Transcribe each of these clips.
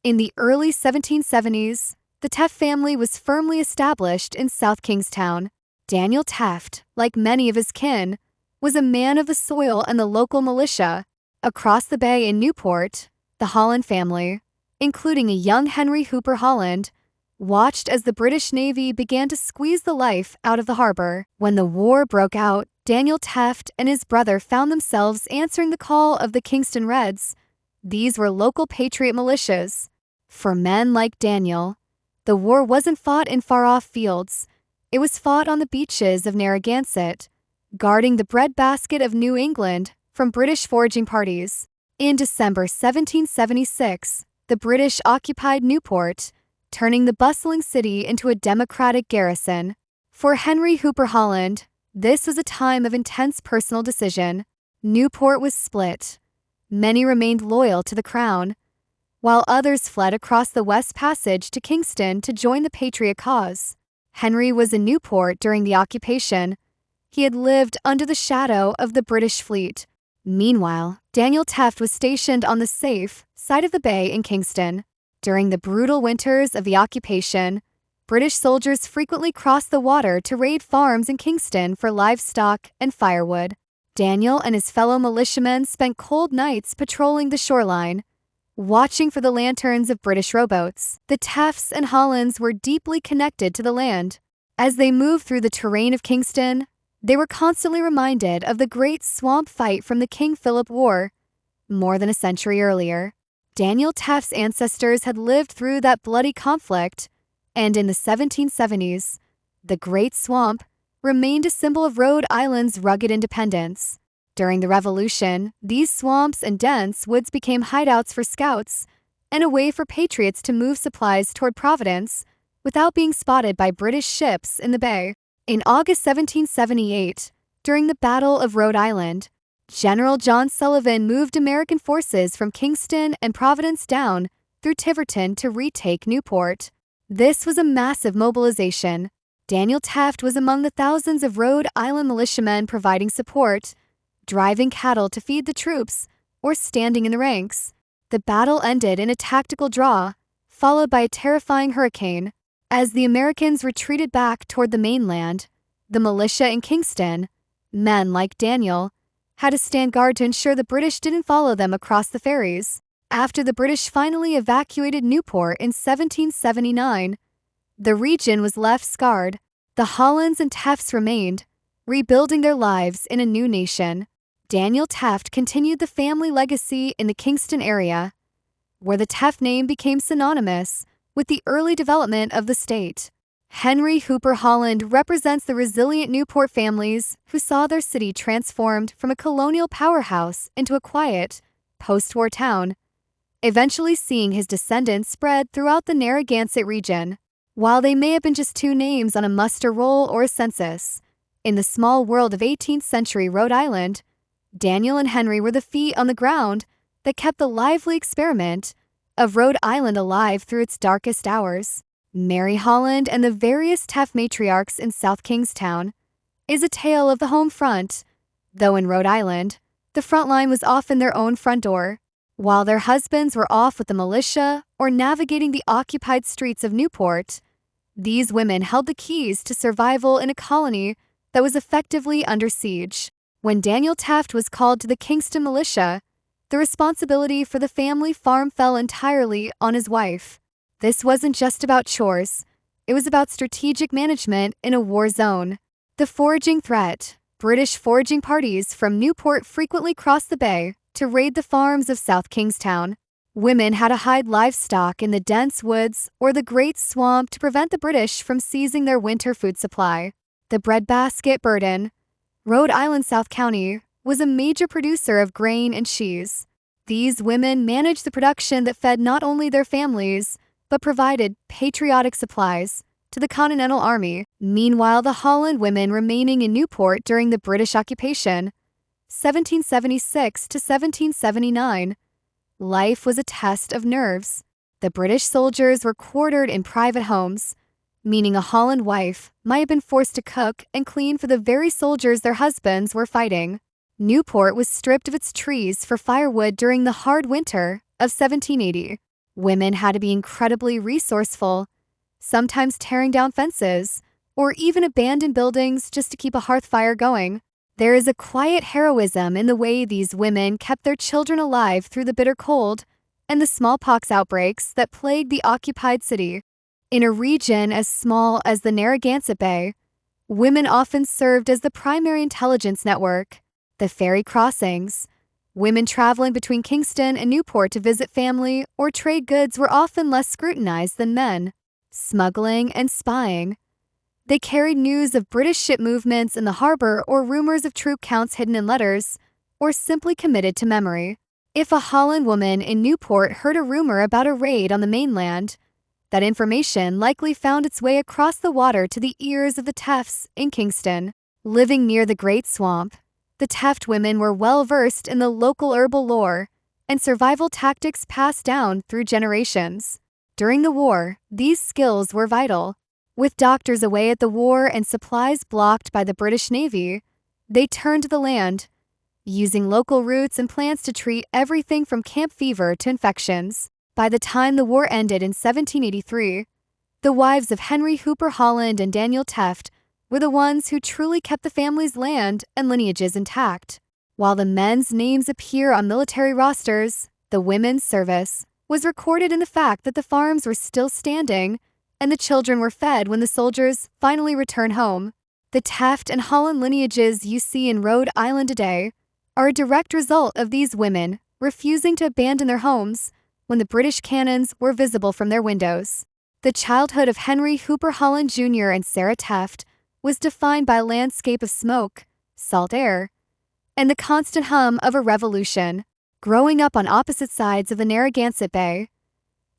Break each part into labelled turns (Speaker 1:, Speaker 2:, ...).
Speaker 1: In the early 1770s, the Taft family was firmly established in South Kingstown. Daniel Taft, like many of his kin, was a man of the soil and the local militia. Across the bay in Newport, the Holland family, including a young Henry Hooper Holland, watched as the British Navy began to squeeze the life out of the harbor. When the war broke out, Daniel Taft and his brother found themselves answering the call of the Kingston Reds. These were local patriot militias. For men like Daniel, the war wasn't fought in far-off fields. It was fought on the beaches of Narragansett, guarding the breadbasket of New England from British foraging parties. In December 1776, the British occupied Newport, turning the bustling city into a democratic garrison. For Henry Hooper Holland, this was a time of intense personal decision. Newport was split. Many remained loyal to the crown, while others fled across the West Passage to Kingston to join the Patriot cause. Henry was in Newport during the occupation. He had lived under the shadow of the British fleet. Meanwhile, Daniel Taft was stationed on the safe side of the bay in Kingston. During the brutal winters of the occupation, British soldiers frequently crossed the water to raid farms in Kingston for livestock and firewood. Daniel and his fellow militiamen spent cold nights patrolling the shoreline, watching for the lanterns of British rowboats. The Tafts and Hollands were deeply connected to the land. As they moved through the terrain of Kingston, they were constantly reminded of the great swamp fight from the King Philip War, more than a century earlier. Daniel Taft's ancestors had lived through that bloody conflict, and in the 1770s, the Great Swamp remained a symbol of Rhode Island's rugged independence. During the Revolution, these swamps and dense woods became hideouts for scouts and a way for patriots to move supplies toward Providence without being spotted by British ships in the bay. In August 1778, during the Battle of Rhode Island, General John Sullivan moved American forces from Kingston and Providence down through Tiverton to retake Newport. This was a massive mobilization. Daniel Taft was among the thousands of Rhode Island militiamen providing support, driving cattle to feed the troops, or standing in the ranks. The battle ended in a tactical draw, followed by a terrifying hurricane. As the Americans retreated back toward the mainland, the militia in Kingston, men like Daniel, had to stand guard to ensure the British didn't follow them across the ferries. After the British finally evacuated Newport in 1779, the region was left scarred. The Hollands and Tafts remained, rebuilding their lives in a new nation. Daniel Taft continued the family legacy in the Kingston area, where the Taft name became synonymous with the early development of the state. Henry Hooper Holland represents the resilient Newport families who saw their city transformed from a colonial powerhouse into a quiet, post-war town, eventually seeing his descendants spread throughout the Narragansett region. While they may have been just two names on a muster roll or a census, in the small world of 18th century Rhode Island, Daniel and Henry were the feet on the ground that kept the lively experiment of Rhode Island alive through its darkest hours. Mary Holland and the various Taft matriarchs in South Kingstown is a tale of the home front, though in Rhode Island, the front line was often their own front door. While their husbands were off with the militia or navigating the occupied streets of Newport, these women held the keys to survival in a colony that was effectively under siege. When Daniel Taft was called to the Kingston militia, the responsibility for the family farm fell entirely on his wife. This wasn't just about chores. It was about strategic management in a war zone. The foraging threat. British foraging parties from Newport frequently crossed the bay to raid the farms of South Kingstown. Women had to hide livestock in the dense woods or the Great Swamp to prevent the British from seizing their winter food supply. The breadbasket burden. Rhode Island South County was a major producer of grain and cheese. These women managed the production that fed not only their families, but provided patriotic supplies to the Continental Army. Meanwhile, the Holland women remaining in Newport during the British occupation, 1776 to 1779, life was a test of nerves. The British soldiers were quartered in private homes, meaning a Holland wife might have been forced to cook and clean for the very soldiers their husbands were fighting. Newport was stripped of its trees for firewood during the hard winter of 1780. Women had to be incredibly resourceful, sometimes tearing down fences, or even abandon buildings just to keep a hearth fire going. There is a quiet heroism in the way these women kept their children alive through the bitter cold and the smallpox outbreaks that plagued the occupied city. In a region as small as the Narragansett Bay, women often served as the primary intelligence network. The ferry crossings. Women traveling between Kingston and Newport to visit family or trade goods were often less scrutinized than men. Smuggling and spying. They carried news of British ship movements in the harbor or rumors of troop counts hidden in letters, or simply committed to memory. If a Holland woman in Newport heard a rumor about a raid on the mainland, that information likely found its way across the water to the ears of the Tefts in Kingston. Living near the Great Swamp, the Teft women were well versed in the local herbal lore and survival tactics passed down through generations. During the war, these skills were vital. With doctors away at the war and supplies blocked by the British Navy, they turned to the land, using local roots and plants to treat everything from camp fever to infections. By the time the war ended in 1783, the wives of Henry Hooper Holland and Daniel Teft were the ones who truly kept the family's land and lineages intact. While the men's names appear on military rosters, the women's service was recorded in the fact that the farms were still standing and the children were fed when the soldiers finally returned home. The Teft and Holland lineages you see in Rhode Island today are a direct result of these women refusing to abandon their homes when the British cannons were visible from their windows. The childhood of Henry Hooper Holland Jr. and Sarah Teft was defined by a landscape of smoke, salt air, and the constant hum of a revolution. Growing up on opposite sides of the Narragansett Bay,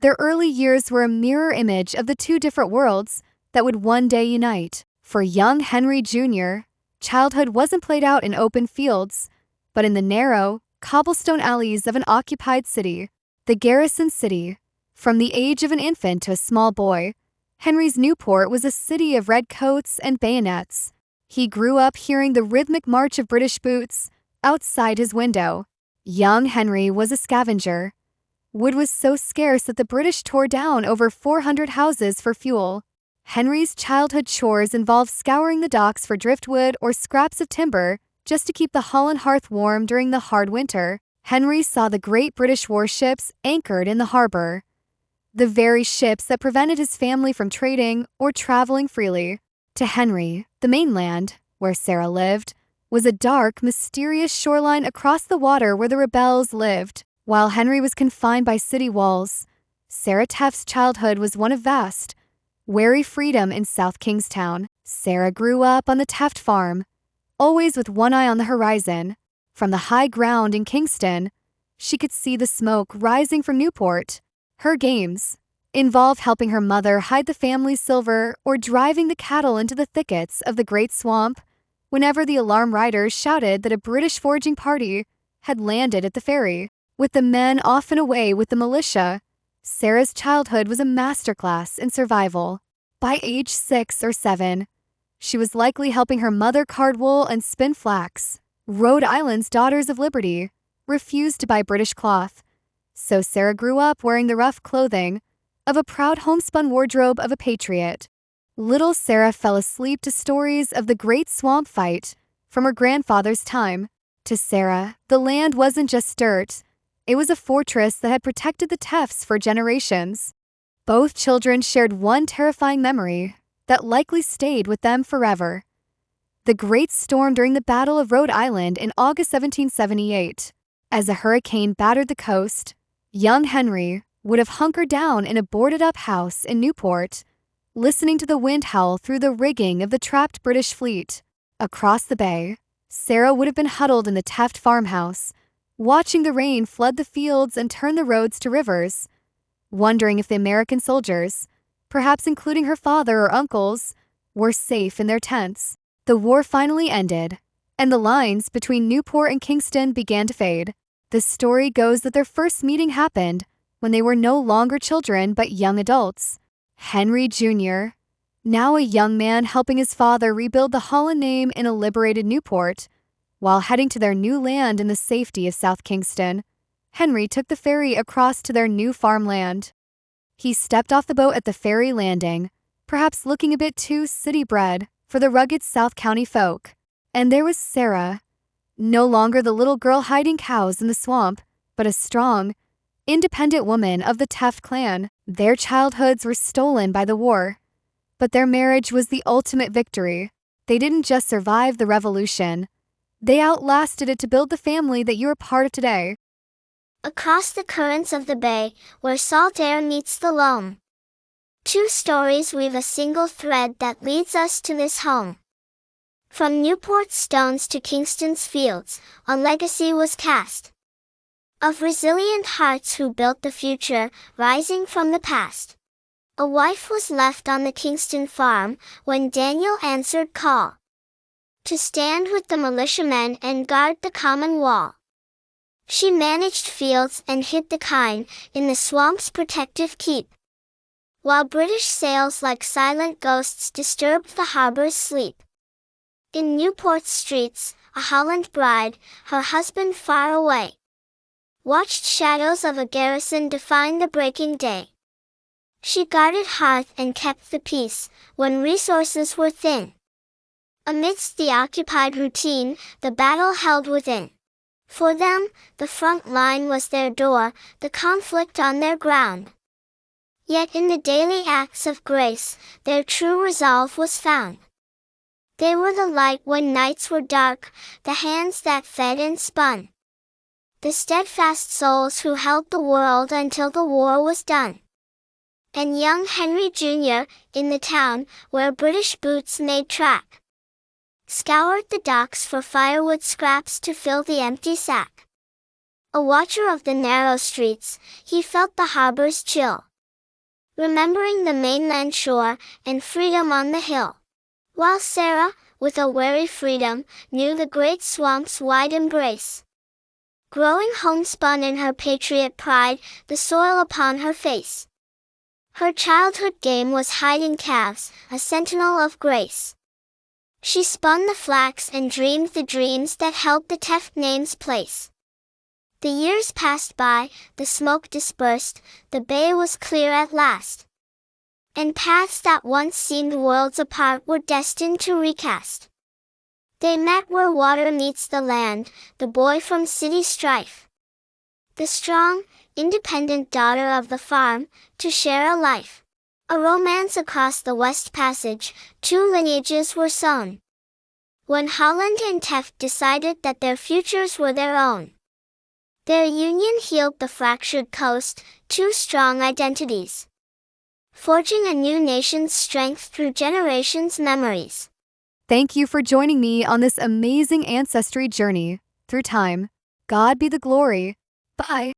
Speaker 1: their early years were a mirror image of the two different worlds that would one day unite. For young Henry Jr., childhood wasn't played out in open fields, but in the narrow, cobblestone alleys of an occupied city, the Garrison City. From the age of an infant to a small boy, Henry's Newport was a city of red coats and bayonets. He grew up hearing the rhythmic march of British boots outside his window. Young Henry was a scavenger. Wood was so scarce that the British tore down over 400 houses for fuel. Henry's childhood chores involved scouring the docks for driftwood or scraps of timber just to keep the Holland hearth warm during the hard winter. Henry saw the great British warships anchored in the harbor, the very ships that prevented his family from trading or traveling freely. To Henry, the mainland, where Sarah lived, was a dark, mysterious shoreline across the water where the rebels lived. While Henry was confined by city walls, Sarah Teft's childhood was one of vast, wary freedom in South Kingstown. Sarah grew up on the Teft farm, always with one eye on the horizon. From the high ground in Kingston, she could see the smoke rising from Newport. Her games involved helping her mother hide the family's silver or driving the cattle into the thickets of the Great Swamp whenever the alarm riders shouted that a British foraging party had landed at the ferry. With the men often away with the militia, Sarah's childhood was a masterclass in survival. By age 6 or 7, she was likely helping her mother card wool and spin flax. Rhode Island's Daughters of Liberty refused to buy British cloth, so Sarah grew up wearing the rough clothing of a proud homespun wardrobe of a patriot. Little Sarah fell asleep to stories of the Great Swamp Fight from her grandfather's time. To Sarah, the land wasn't just dirt. It was a fortress that had protected the Tefts for generations. Both children shared one terrifying memory that likely stayed with them forever. The great storm during the Battle of Rhode Island in August 1778. As a hurricane battered the coast, young Henry would have hunkered down in a boarded-up house in Newport, listening to the wind howl through the rigging of the trapped British fleet. Across the bay, Sarah would have been huddled in the Teft farmhouse, watching the rain flood the fields and turn the roads to rivers, wondering if the American soldiers, perhaps including her father or uncles, were safe in their tents. The war finally ended, and the lines between Newport and Kingston began to fade. The story goes that their first meeting happened when they were no longer children but young adults. Henry Jr., now a young man helping his father rebuild the Holland name in a liberated Newport, while heading to their new land in the safety of South Kingston, Henry took the ferry across to their new farmland. He stepped off the boat at the ferry landing, perhaps looking a bit too city-bred for the rugged South County folk. And there was Sarah, no longer the little girl hiding cows in the swamp, but a strong, independent woman of the Taft clan. Their childhoods were stolen by the war, but their marriage was the ultimate victory. They didn't just survive the revolution, they outlasted it to build the family that you're a part of today.
Speaker 2: Across the currents of the bay, where salt air meets the loam, two stories weave a single thread that leads us to this home. From Newport's stones to Kingston's fields, a legacy was cast of resilient hearts who built the future, rising from the past. A wife was left on the Kingston farm when Daniel answered call to stand with the militiamen and guard the common wall. She managed fields and hid the kine in the swamp's protective keep, while British sails like silent ghosts disturbed the harbor's sleep. In Newport's streets, a Holland bride, her husband far away, watched shadows of a garrison define the breaking day. She guarded hearth and kept the peace when resources were thin. Amidst the occupied routine, the battle held within. For them, the front line was their door, the conflict on their ground. Yet in the daily acts of grace, their true resolve was found. They were the light when nights were dark, the hands that fed and spun, the steadfast souls who held the world until the war was done. And young Henry Jr., in the town, where British boots made track, scoured the docks for firewood scraps to fill the empty sack. A watcher of the narrow streets, he felt the harbor's chill, remembering the mainland shore and freedom on the hill. While Sarah, with a wary freedom, knew the great swamp's wide embrace, growing homespun in her patriot pride, the soil upon her face. Her childhood game was hiding calves, a sentinel of grace. She spun the flax and dreamed the dreams that held the Taft name's place. The years passed by, the smoke dispersed, the bay was clear at last, and paths that once seemed worlds apart were destined to recast. They met where water meets the land, the boy from city strife, the strong, independent daughter of the farm, to share a life. A romance across the West Passage, two lineages were sown, when Holland and Taft decided that their futures were their own. Their union healed the fractured coast, two strong identities, forging a new nation's strength through generations' memories.
Speaker 1: Thank you for joining me on this amazing ancestry journey through time. God be the glory. Bye.